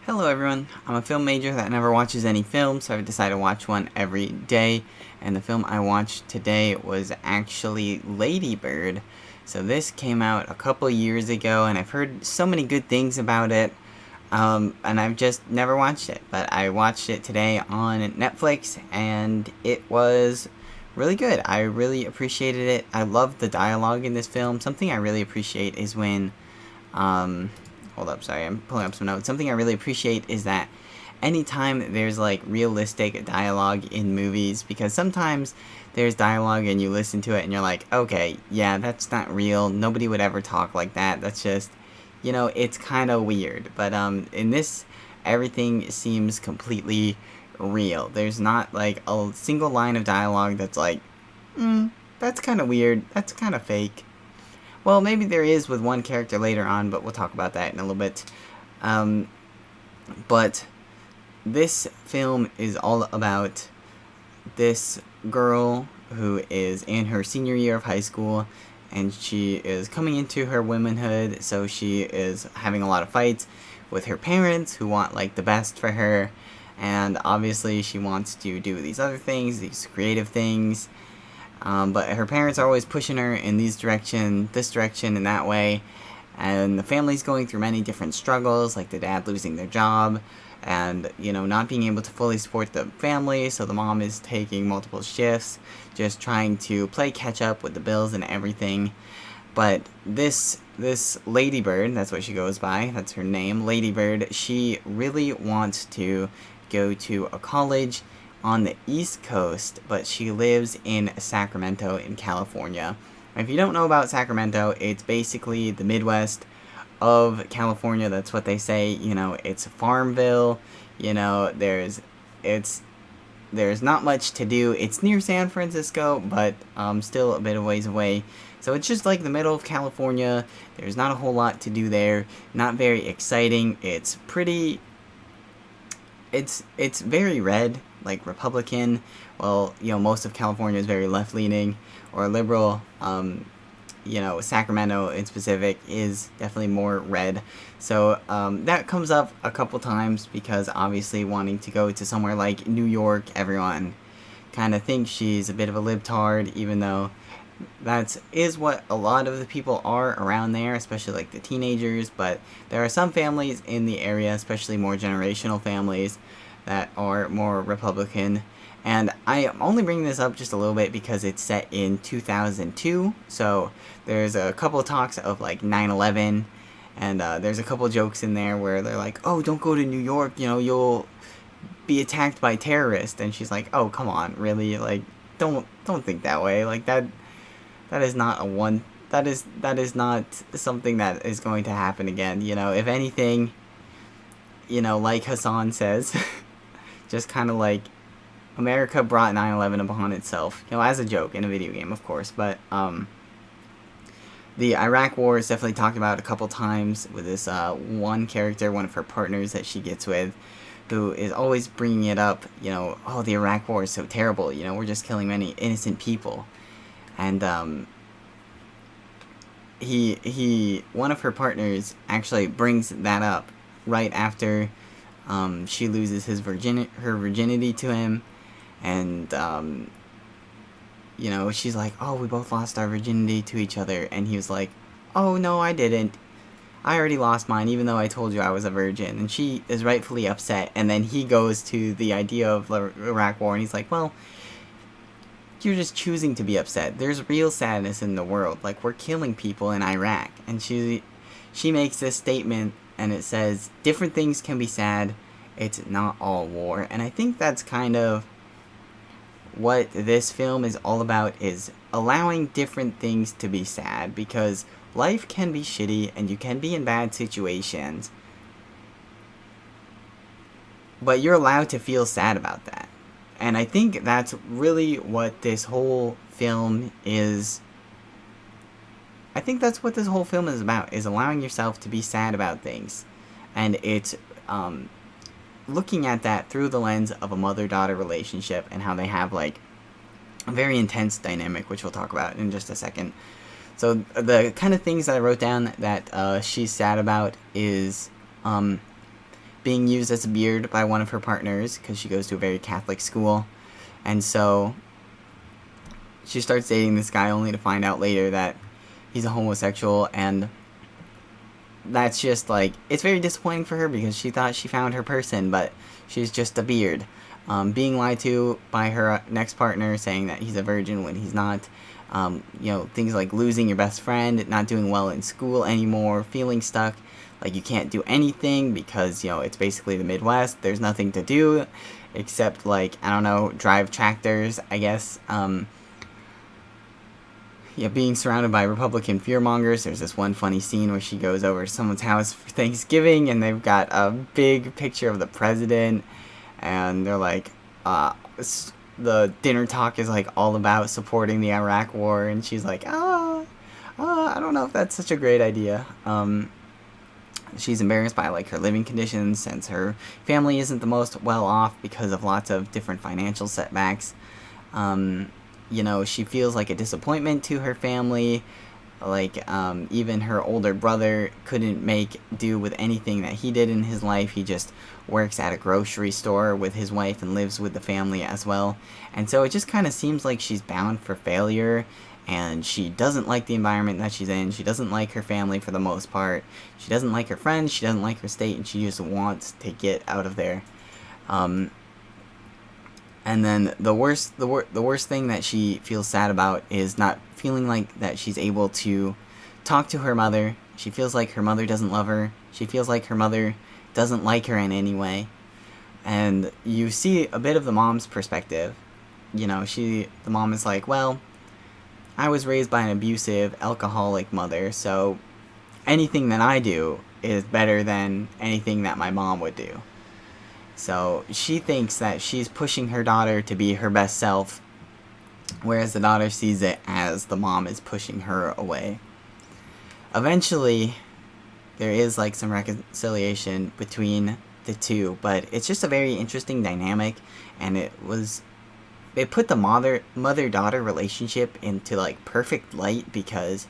Hello everyone, I'm a film major that never watches any films, so I've decided to watch one every day, and the film I watched today was actually Lady Bird. So this came out a couple years ago, and I've heard so many good things about it, and I've just never watched it, but I watched it today on Netflix, and it was really good. I really appreciated it. I love the dialogue in this film. Something I really appreciate is when hold up, sorry, I'm pulling up some notes. Something I really appreciate is that anytime there's like realistic dialogue in movies, because sometimes there's dialogue and you listen to it and you're like, okay, yeah, that's not real. Nobody would ever talk like that. That's just, it's kind of weird. But in this, everything seems completely real. There's not like a single line of dialogue that's like, that's kind of weird. That's kind of fake. Well, maybe there is with one character later on, but we'll talk about that in a little bit. Um, but this film is all about this girl who is in her senior year of high school, and she is coming into her womanhood, so she is having a lot of fights with her parents who want like the best for her, and obviously she wants to do these other things, these creative things, but her parents are always pushing her in this direction, and that way. And the family's going through many different struggles, like the dad losing their job, and not being able to fully support the family. So the mom is taking multiple shifts, just trying to play catch up with the bills and everything. But this Ladybird, that's what she goes by. That's her name, Ladybird. She really wants to go to a college on the East Coast, but she lives in Sacramento in California. If you don't know about Sacramento, it's basically the Midwest of California. That's what they say. It's Farmville. There's not much to do. It's near San Francisco, but still a bit of ways away. So it's just like the middle of California. There's not a whole lot to do there. Not very exciting. It's pretty. It's very red, like Republican. Well, most of California is very left-leaning or liberal. Sacramento in specific is definitely more red. So that comes up a couple times because obviously wanting to go to somewhere like New York, everyone kind of thinks she's a bit of a libtard, even though that is what a lot of the people are around there, especially like the teenagers. But there are some families in the area, especially more generational families, that are more Republican. And I am only bringing this up just a little bit because it's set in 2002. So there's a couple of talks of like 9/11, and there's a couple of jokes in there where they're like, "Oh, don't go to New York. You'll be attacked by terrorists." And she's like, "Oh, come on, really? Like, don't think that way. Like that is not a one. That is not something that is going to happen again. If anything, like Hassan says, just kind of like." America brought 9/11 upon itself, as a joke in a video game, of course, but the Iraq War is definitely talked about a couple times with this one character, one of her partners that she gets with, who is always bringing it up, oh, the Iraq War is so terrible, we're just killing many innocent people, and one of her partners actually brings that up right after she loses her virginity to him. And, she's like, oh, we both lost our virginity to each other. And he was like, oh, no, I didn't. I already lost mine, even though I told you I was a virgin. And she is rightfully upset. And then he goes to the idea of the Iraq War, and he's like, well, you're just choosing to be upset. There's real sadness in the world. Like, we're killing people in Iraq. And she makes this statement, and it says, different things can be sad. It's not all war. And I think that's kind of what this film is all about, is allowing different things to be sad, because life can be shitty and you can be in bad situations, but you're allowed to feel sad about that. And I think that's really what this whole film is. I think that's what this whole film is about, is allowing yourself to be sad about things. And it's looking at that through the lens of a mother-daughter relationship and how they have like a very intense dynamic, which we'll talk about in just a second. So the kind of things that I wrote down that she's sad about is being used as a beard by one of her partners because she goes to a very Catholic school. And so she starts dating this guy only to find out later that he's a homosexual, and that's just like, it's very disappointing for her because she thought she found her person, but she's just a beard. Being lied to by her next partner, saying that he's a virgin when he's not. Things like losing your best friend, not doing well in school anymore, feeling stuck, like you can't do anything because, it's basically the Midwest. There's nothing to do except, like, I don't know, drive tractors, I guess. Being surrounded by Republican fearmongers. There's this one funny scene where she goes over to someone's house for Thanksgiving, and they've got a big picture of the president, and they're like, the dinner talk is like all about supporting the Iraq war, and she's like, I don't know if that's such a great idea. She's embarrassed by like her living conditions since her family isn't the most well off because of lots of different financial setbacks. She feels like a disappointment to her family. Like, even her older brother couldn't make do with anything that he did in his life. He just works at a grocery store with his wife and lives with the family as well. And so it just kind of seems like she's bound for failure, and she doesn't like the environment that she's in. She doesn't like her family for the most part. She doesn't like her friends. She doesn't like her state, and she just wants to get out of there. And then the worst thing that she feels sad about is not feeling like that she's able to talk to her mother. She feels like her mother doesn't love her. She feels like her mother doesn't like her in any way. And you see a bit of the mom's perspective. The mom is like, well, I was raised by an abusive, alcoholic mother, so anything that I do is better than anything that my mom would do. So she thinks that she's pushing her daughter to be her best self, whereas the daughter sees it as the mom is pushing her away. Eventually, there is like some reconciliation between the two, but it's just a very interesting dynamic, and it put the mother-daughter relationship into like perfect light, because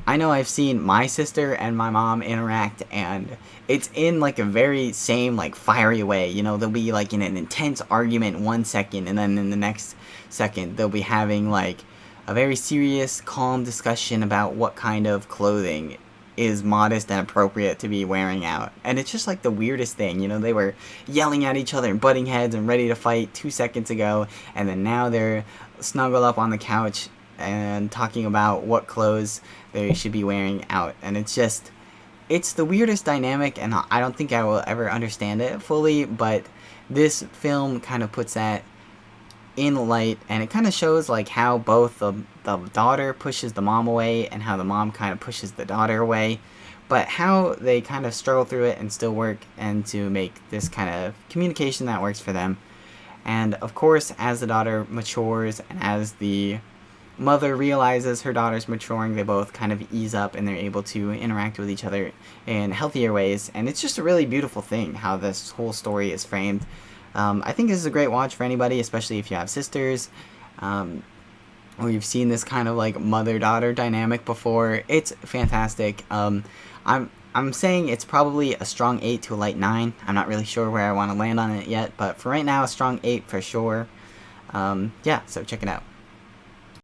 I know I've seen my sister and my mom interact, and it's in like a very same like fiery way. They'll be like in an intense argument 1 second, and then in the next second they'll be having like a very serious, calm discussion about what kind of clothing is modest and appropriate to be wearing out. And it's just like the weirdest thing. They were yelling at each other and butting heads and ready to fight 2 seconds ago, and then now they're snuggled up on the couch and talking about what clothes they should be wearing out. And it's the weirdest dynamic, and I don't think I will ever understand it fully, but this film kind of puts that in light, and it kind of shows like how both the daughter pushes the mom away and how the mom kind of pushes the daughter away, but how they kind of struggle through it and still work and to make this kind of communication that works for them. And of course, as the daughter matures and as the mother realizes her daughter's maturing, they both kind of ease up and they're able to interact with each other in healthier ways. And it's just a really beautiful thing how this whole story is framed. I think this is a great watch for anybody, especially if you have sisters, or you've seen this kind of like mother-daughter dynamic before. It's fantastic. I'm saying it's probably a strong 8 to a light 9. I'm not really sure where I want to land on it yet, but for right now, a strong 8 for sure. So check it out.